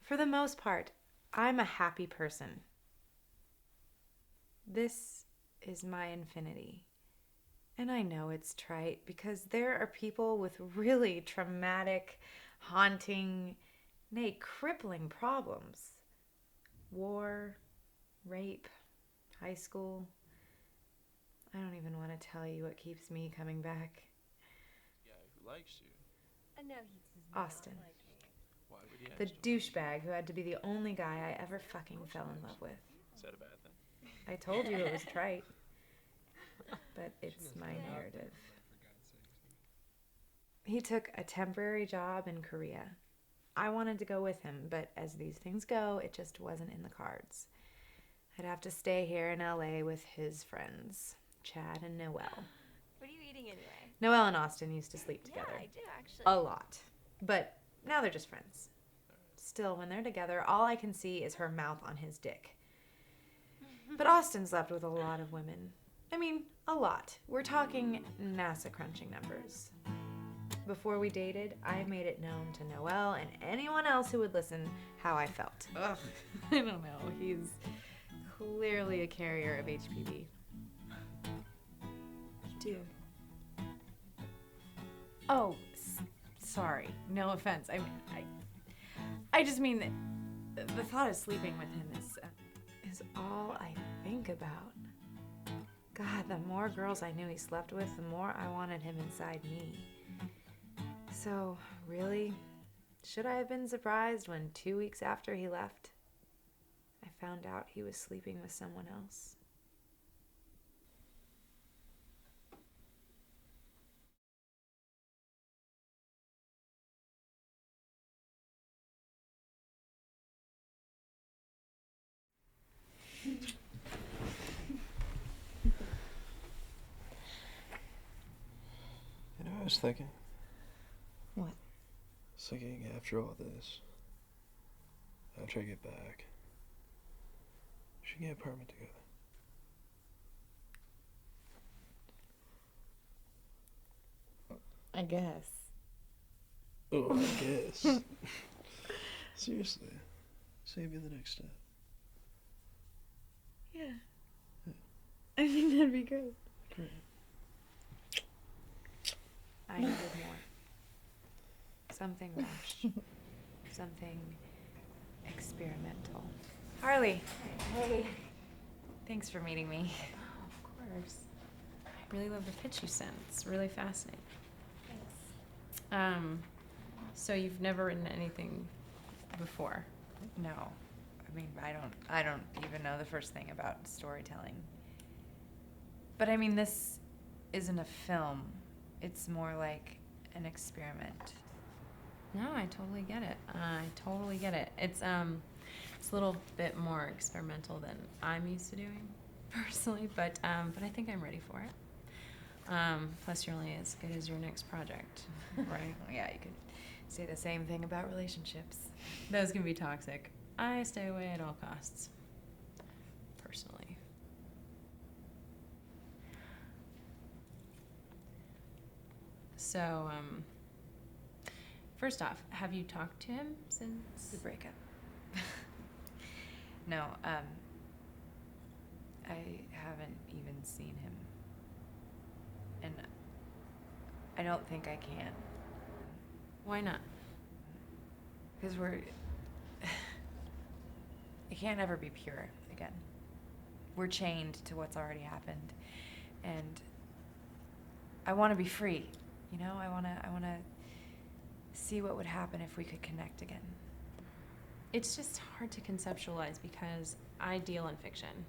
For the most part, I'm a happy person. This is my infinity. And I know it's trite because there are people with really traumatic, haunting, nay, crippling problems. War, rape, high school. I don't even want to tell you what keeps me coming back. Guy who likes you. I know he does not Austin. like me. Why would he The ask you? douchebag who had to be the only guy I ever fucking fell in love with. Is that a bad thing? I told you it was trite. But it's my narrative. He took a temporary job in Korea. I wanted to go with him, but as these things go, it just wasn't in the cards. I'd have to stay here in LA with his friends, Chad and Noel. What are you eating anyway? Noel and Austin used to sleep together. Yeah, I do actually. A lot. But now they're just friends. Still, when they're together, all I can see is her mouth on his dick. But Austin slept with a lot of women. I mean, a lot. We're talking NASA crunching numbers. Before we dated, I made it known to Noel and anyone else who would listen how I felt. Ugh, I don't know. He's clearly a carrier of HPV. Dude. Oh, sorry. No offense. I just mean that the thought of sleeping with him is all I think about. God, the more girls I knew he slept with, the more I wanted him inside me. So, really, should I have been surprised when 2 weeks after he left, I found out he was sleeping with someone else? You know, I was thinking. What? I was thinking after all this, after I get back, we should get an apartment together. I guess. Oh, I guess. Seriously. Save me the next step. Yeah. I think that'd be great. Great. I needed more. Something rush. Something experimental. Harley. Hey. Thanks for meeting me. Oh, of course. I really love the pitch you sent. It's really fascinating. Thanks. So you've never written anything before? No. I mean, I don't even know the first thing about storytelling. But I mean, this isn't a film. It's more like an experiment. No, I totally get it. I totally get it. It's a little bit more experimental than I'm used to doing, personally, but I think I'm ready for it. Plus, you're only as good as your next project, right? Yeah, you could say the same thing about relationships. Those can be toxic. I stay away at all costs, personally. So, first off, have you talked to him since The breakup. No, I haven't even seen him. And I don't think I can. Why not? Because it can't ever be pure again. We're chained to what's already happened. And I want to be free. You know, I want to see what would happen if we could connect again. It's just hard to conceptualize because I deal in fiction,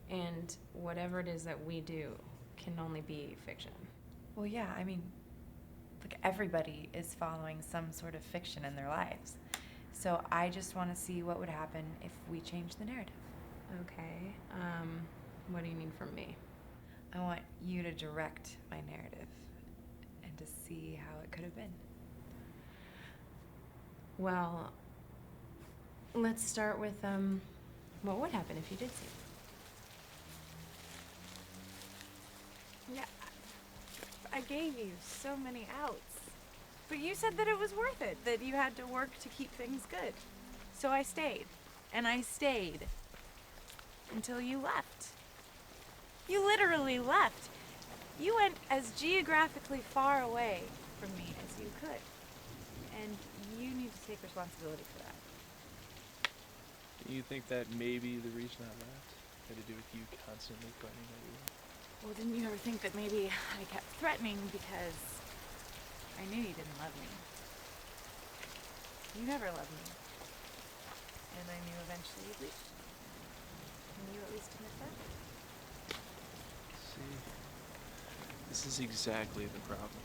and whatever it is that we do can only be fiction. Well, yeah, I mean, like everybody is following some sort of fiction in their lives. So I just want to see what would happen if we change the narrative. Okay. What do you need from me? I want you to direct my narrative and to see how it could have been. Well, let's start with what would happen if you did see it? Yeah, I gave you so many outs. But you said that it was worth it, that you had to work to keep things good. So I stayed. And I stayed. Until you left. You literally left. You went as geographically far away from me as you could. And you need to take responsibility for that. You think that maybe the reason I left had to do with you constantly threatening everyone? Well, didn't you ever think that maybe I kept threatening because I knew you didn't love me? You never loved me. And I knew eventually you'd leave. Can you at least admit that? See, this is exactly the problem.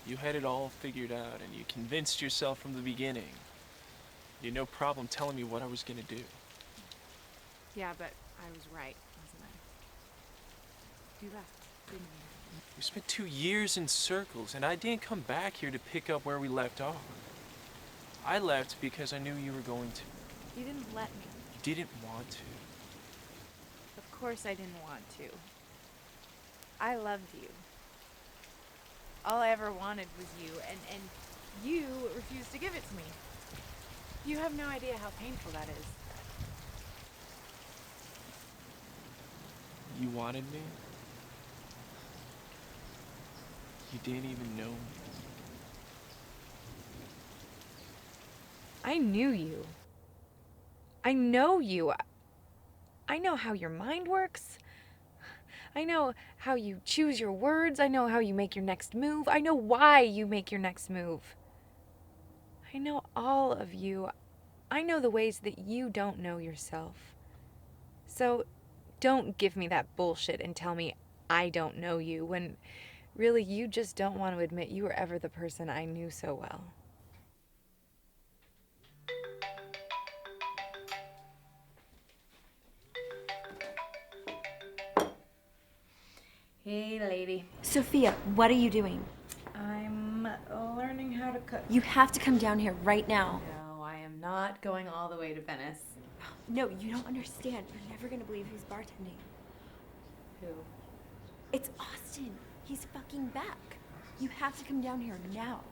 You had it all figured out and you convinced yourself from the beginning. You had no problem telling me what I was gonna do. Yeah, but I was right, wasn't I? You left, didn't you? We spent 2 years in circles and I didn't come back here to pick up where we left off. I left because I knew you were going to. You didn't let me. You didn't want to. Of course I didn't want to. I loved you. All I ever wanted was you, and you refused to give it to me. You have no idea how painful that is. You wanted me? You didn't even know me. I knew you. I know you. I know how your mind works. I know how you choose your words. I know how you make your next move. I know why you make your next move. I know all of you. I know the ways that you don't know yourself. So don't give me that bullshit and tell me I don't know you when really you just don't want to admit you were ever the person I knew so well. Hey, lady. Sophia, what are you doing? I'm learning how to cook. You have to come down here right now. No, I am not going all the way to Venice. No, you don't understand. You're never gonna believe who's bartending. Who? It's Austin. He's fucking back. You have to come down here now.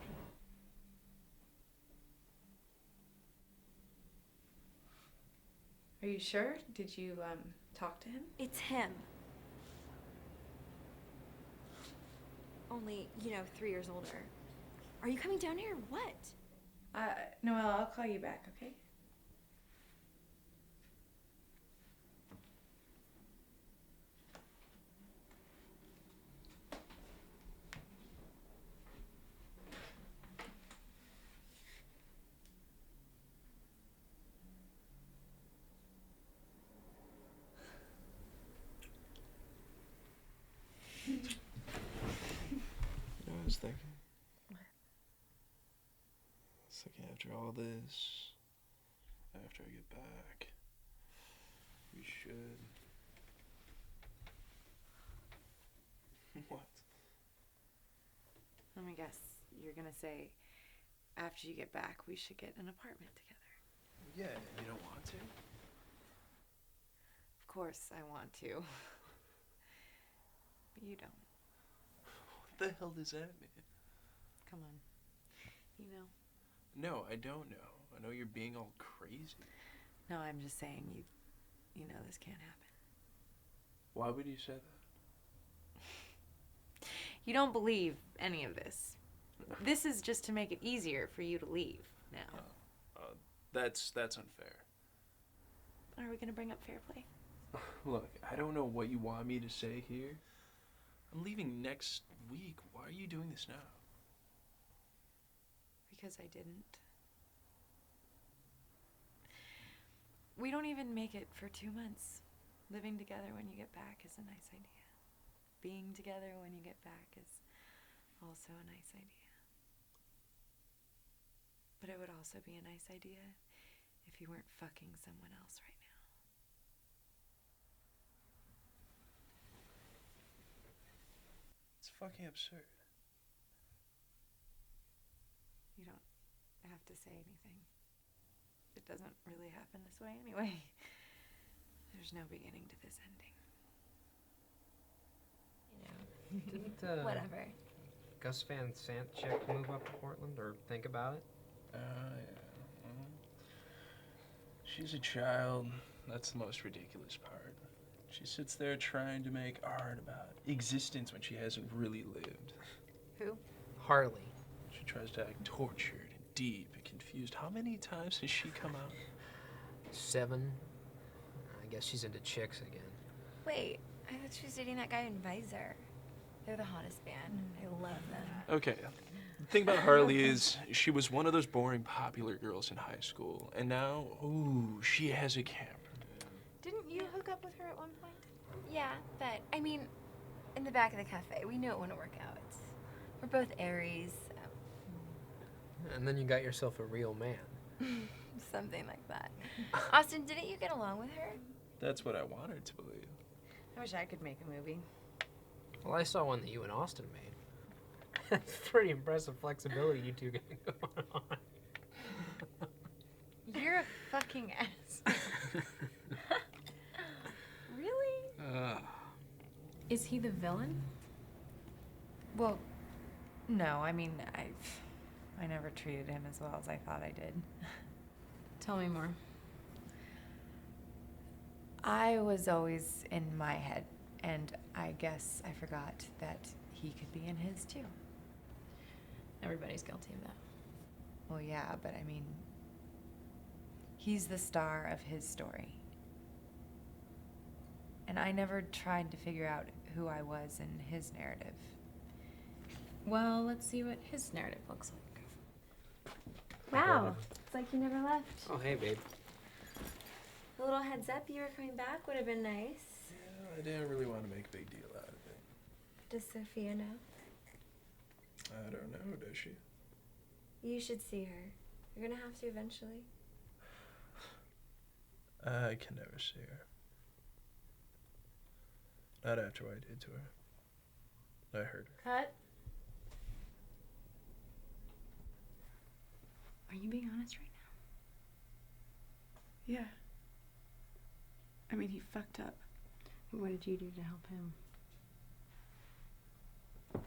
Are you sure? Did you, talk to him? It's him. Only, 3 years older. Are you coming down here or what? Noelle, I'll call you back, okay? You know what I was thinking? What? I was thinking after all this, after I get back, we should. What? Let me guess. You're gonna say, after you get back, we should get an apartment together. Yeah, you don't want to? Of course I want to. But you don't. What the hell does that mean? Come on. You know. No, I don't know. I know you're being all crazy. No, I'm just saying you know this can't happen. Why would you say that? You don't believe any of this. This is just to make it easier for you to leave now. That's unfair. Are we gonna bring up fair play? Look, I don't know what you want me to say here. I'm leaving next week. Why are you doing this now? Because I didn't. We don't even make it for 2 months. Living together when you get back is a nice idea. Being together when you get back is also a nice idea. But it would also be a nice idea if you weren't fucking someone else right now. It's fucking absurd. You don't have to say anything. It doesn't really happen this way anyway. There's no beginning to this ending. Didn't Whatever. Gus Van Sant chick move up to Portland or think about it? Yeah. She's a child. That's the most ridiculous part. She sits there trying to make art about existence when she hasn't really lived. Who? Harley. She tries to act tortured and deep and confused. How many times has she come out? 7. I guess she's into chicks again. Wait, I thought she was dating that guy in Visor. They're the hottest band. I love them. Okay. The thing about Harley is she was one of those boring popular girls in high school. And now, ooh, she has a camera. Didn't you hook up with her at one point? Yeah, but I mean, in the back of the cafe, we know it wouldn't work out. We're both Aries, And then you got yourself a real man. something like that. Austin, didn't you get along with her? That's what I wanted to believe. I wish I could make a movie. Well, I saw one that you and Austin made. That's pretty impressive flexibility you two got going on. You're a fucking ass. Really? Is he the villain? Well, no. I mean, I never treated him as well as I thought I did. Tell me more. I was always in my head, and I guess I forgot that he could be in his too. Everybody's guilty of that. Well, yeah, but I mean, he's the star of his story. And I never tried to figure out who I was in his narrative. Well, let's see what his narrative looks like. Wow, it's like you never left. Oh, hey, babe. A little heads up, you were coming back would have been nice. Yeah, I didn't really want to make a big deal out of it. Does Sophia know? I don't know, does she? You should see her. You're gonna have to eventually. I can never see her. Not after what I did to her. I hurt her. Cut. Are you being honest right now? Yeah. I mean, he fucked up. What did you do to help him? Are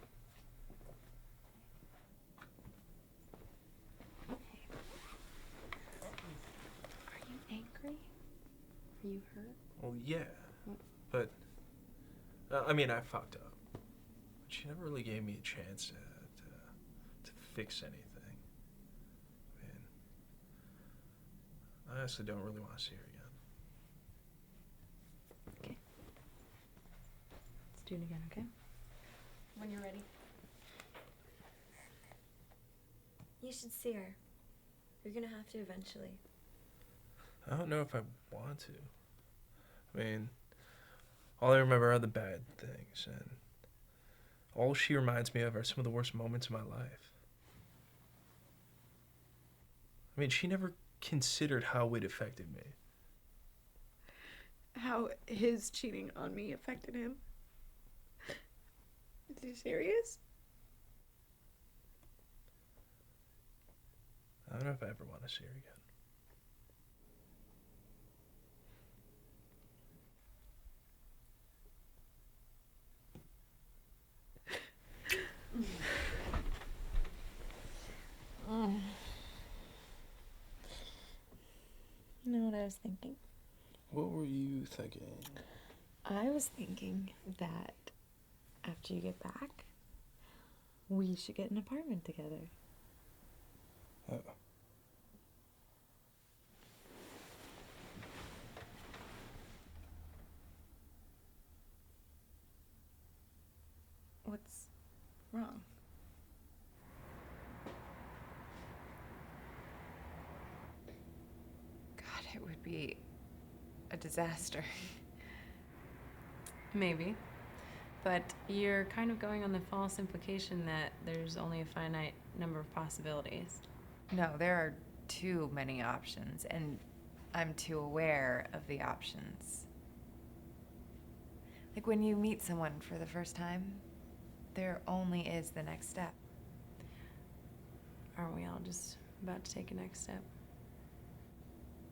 you angry? Are you hurt? Well, yeah. But, I mean, I fucked up. But she never really gave me a chance to fix anything. I mean, I honestly don't really want to see her again. Let's do it again, okay? When you're ready. You should see her. You're gonna have to eventually. I don't know if I want to. I mean, all I remember are the bad things, and all she reminds me of are some of the worst moments of my life. I mean, she never considered how it affected me. How his cheating on me affected him? Is he serious? I don't know if I ever want to see her again. You know what I was thinking? What were you thinking? I was thinking that after you get back, we should get an apartment together. Oh. What's wrong? God, it would be a disaster. Maybe. But you're kind of going on the false implication that there's only a finite number of possibilities. No, there are too many options, and I'm too aware of the options. Like when you meet someone for the first time, there only is the next step. Aren't we all just about to take a next step?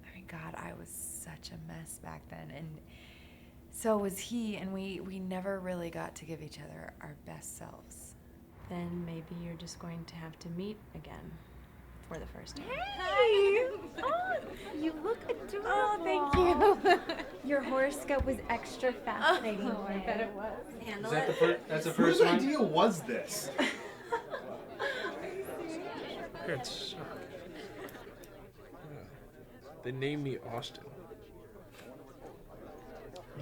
I mean, God, I was such a mess back then, and so was he, and we never really got to give each other our best selves. Then maybe you're just going to have to meet again for the first time. Hey! Oh, you look adorable. Oh, thank you. Your horoscope was extra fascinating. Oh, I bet it was. Handle Is that it. that's the Whose first one? idea was this? Parents suck. Yeah. They named me Austin.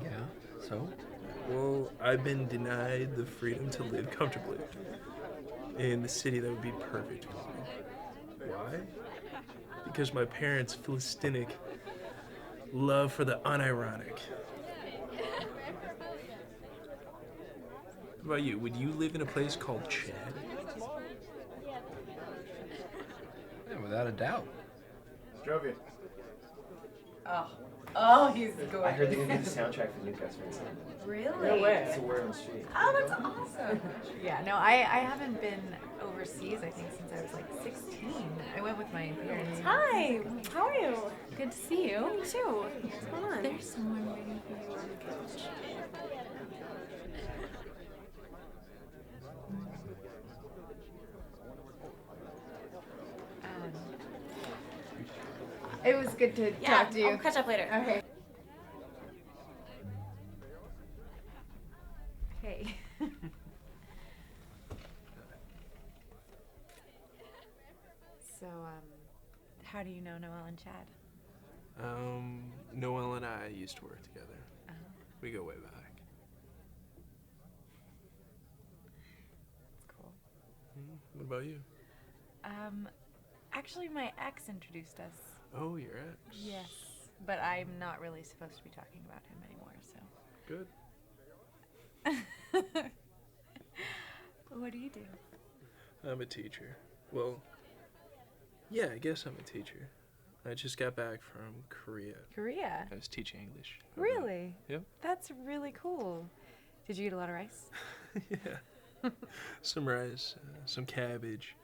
Yeah. So? Well, I've been denied the freedom to live comfortably in the city that would be perfect for me. Why? Because my parents' Philistinic love for the unironic. What about you? Would you live in a place called Chad? Yeah, without a doubt. Strovia. Oh, he's good. I heard they're gonna do the soundtrack for Newcastle. Really? No way. It's a word on the street. Oh, that's awesome. Yeah, no, I haven't been overseas, I think, since I was like 16. I went with my parents. Hi, how are you? Good to see you. Me too. What's going on? There's someone waiting for you on the couch. It was good to talk to you. I'll catch up later. Okay. Hey. So, how do you know Noel and Chad? Noel and I used to work together. We go way back. That's cool. What about you? Actually, my ex introduced us. Oh, your ex. Yes. But I'm not really supposed to be talking about him anymore, so. Good. What do you do? I'm a teacher. Well, yeah, I guess I'm a teacher. I just got back from Korea. Korea. I was teaching English. Really? Yep. That's really cool. Did you eat a lot of rice? Yeah. Some rice, some cabbage,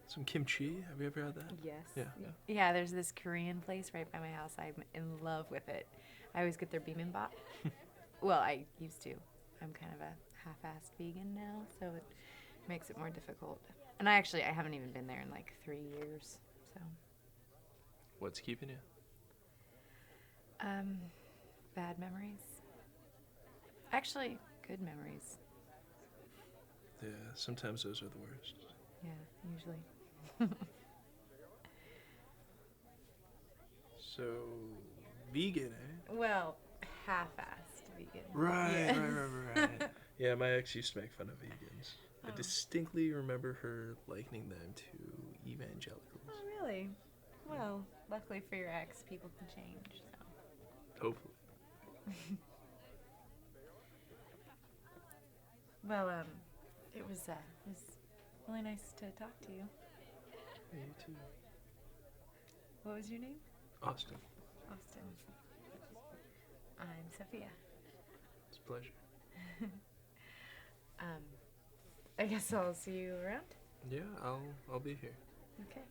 some kimchi. Have you ever had that? Yes. Yeah. Yeah, there's this Korean place right by my house. I'm in love with it. I always get their bibimbap. Well, I used to. I'm kind of a half-assed vegan now, so it makes it more difficult. And I haven't even been there in like 3 years, so. What's keeping you? Bad memories. Actually, good memories. Yeah, sometimes those are the worst. Yeah, usually. So, vegan, eh? Well, half-assed vegan. Right, Yeah. right. Yeah, my ex used to make fun of vegans. I Oh. distinctly remember her likening them to evangelicals. Oh, really? Well, luckily for your ex, people can change, so. Hopefully. Well, it was really nice to talk to you. Yeah, you too. What was your name? Austin, Austin. I'm Sophia. it's a pleasure. I guess I'll see you around. Yeah, I'll be here. Okay.